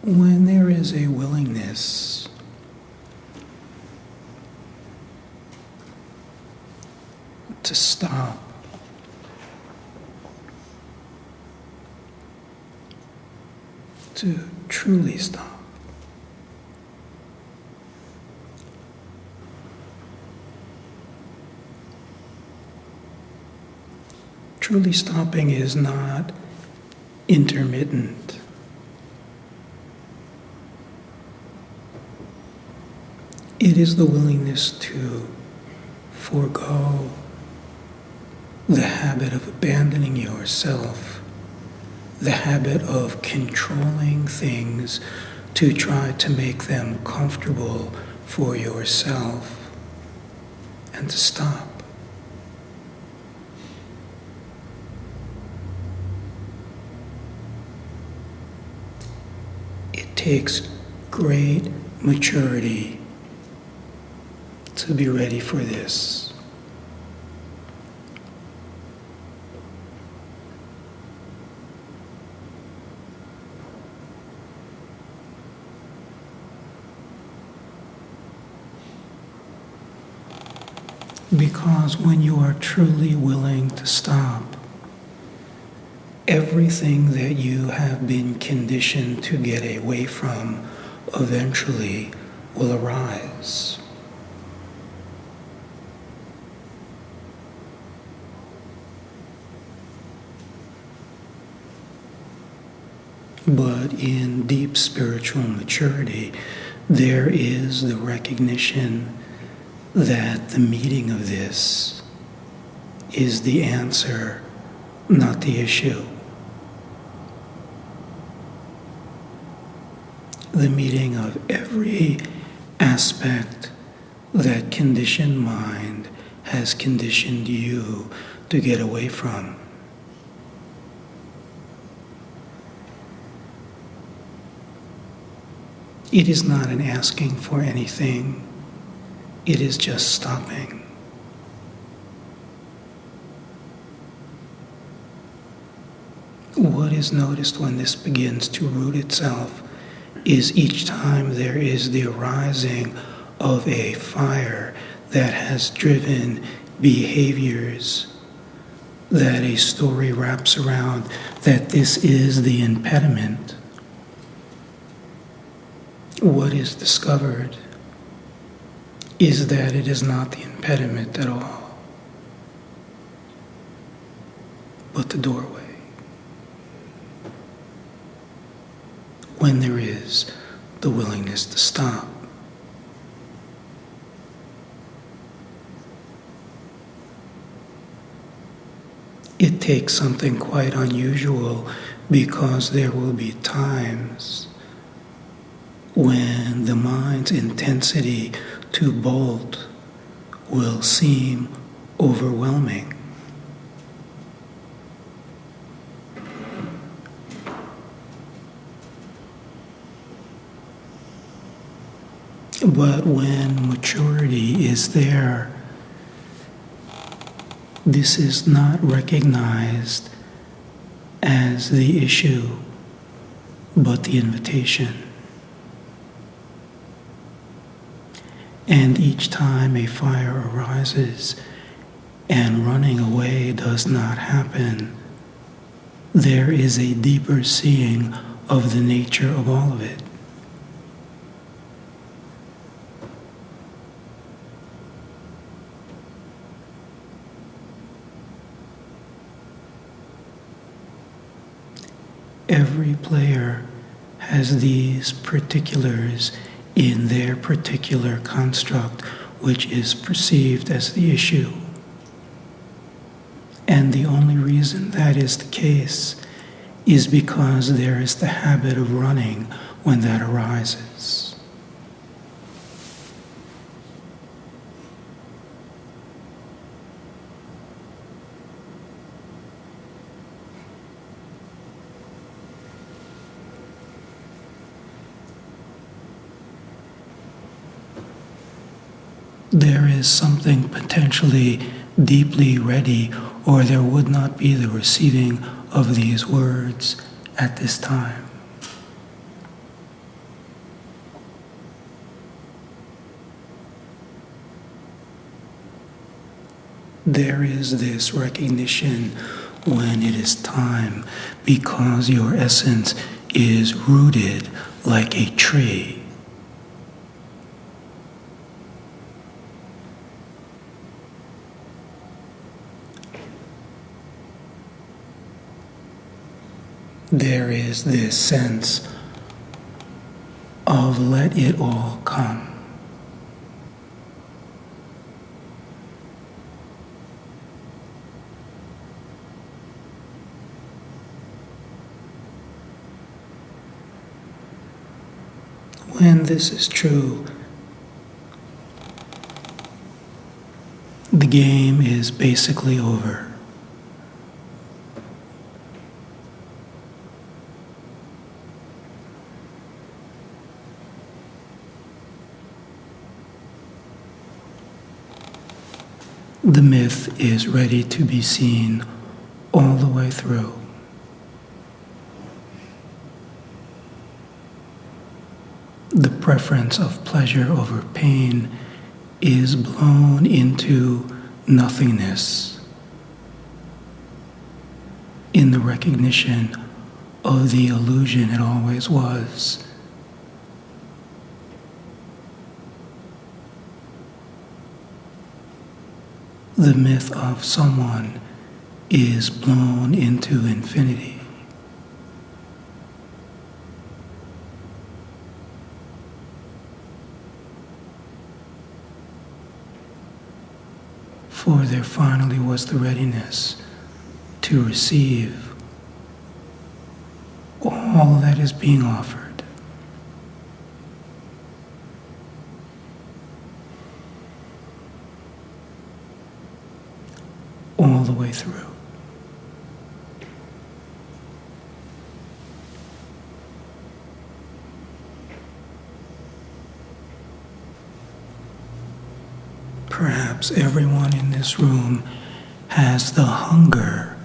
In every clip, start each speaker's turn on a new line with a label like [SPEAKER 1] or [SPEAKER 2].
[SPEAKER 1] When there is a willingness to stop, to truly stop, truly stopping is not intermittent. It is the willingness to forego the habit of abandoning yourself, the habit of controlling things to try to make them comfortable for yourself, and to stop. It takes great maturity to be ready for this. Because when you are truly willing to stop, everything that you have been conditioned to get away from eventually will arise. But in deep spiritual maturity, there is the recognition that the meeting of this is the answer, not the issue. The meeting of every aspect that conditioned mind has conditioned you to get away from. It is not an asking for anything. It is just stopping. What is noticed when this begins to root itself is each time there is the arising of a fire that has driven behaviors that a story wraps around, that this is the impediment. What is discovered is that it is not the impediment at all, but the doorway. When there is the willingness to stop. It takes something quite unusual, because there will be times when the mind's intensity to bolt will seem overwhelming. But when maturity is there, this is not recognized as the issue, but the invitation. And each time a fire arises and running away does not happen, there is a deeper seeing of the nature of all of it. Every player has these particulars in their particular construct, which is perceived as the issue. And the only reason that is the case is because there is the habit of running when that arises. There is something potentially deeply ready, or there would not be the receiving of these words at this time. There is this recognition when it is time, because your essence is rooted like a tree. There is this sense of let it all come. When this is true, the game is basically over. The myth is ready to be seen all the way through. The preference of pleasure over pain is blown into nothingness in the recognition of the illusion it always was. The myth of someone is blown into infinity. For there finally was the readiness to receive all that is being offered. All the way through. Perhaps everyone in this room has the hunger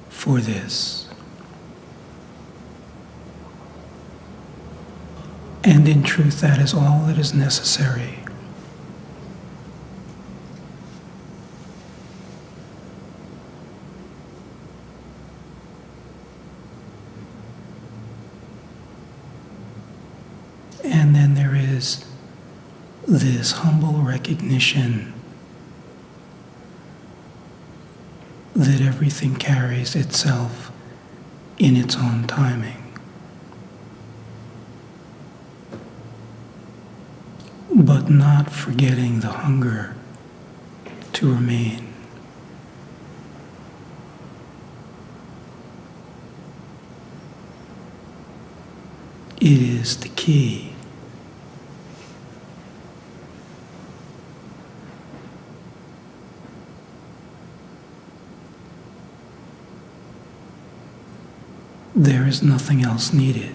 [SPEAKER 1] for this. And in truth, that is all that is necessary. And then there is this humble recognition that everything carries itself in its own timing. But not forgetting the hunger to remain. It is the key. There is nothing else needed.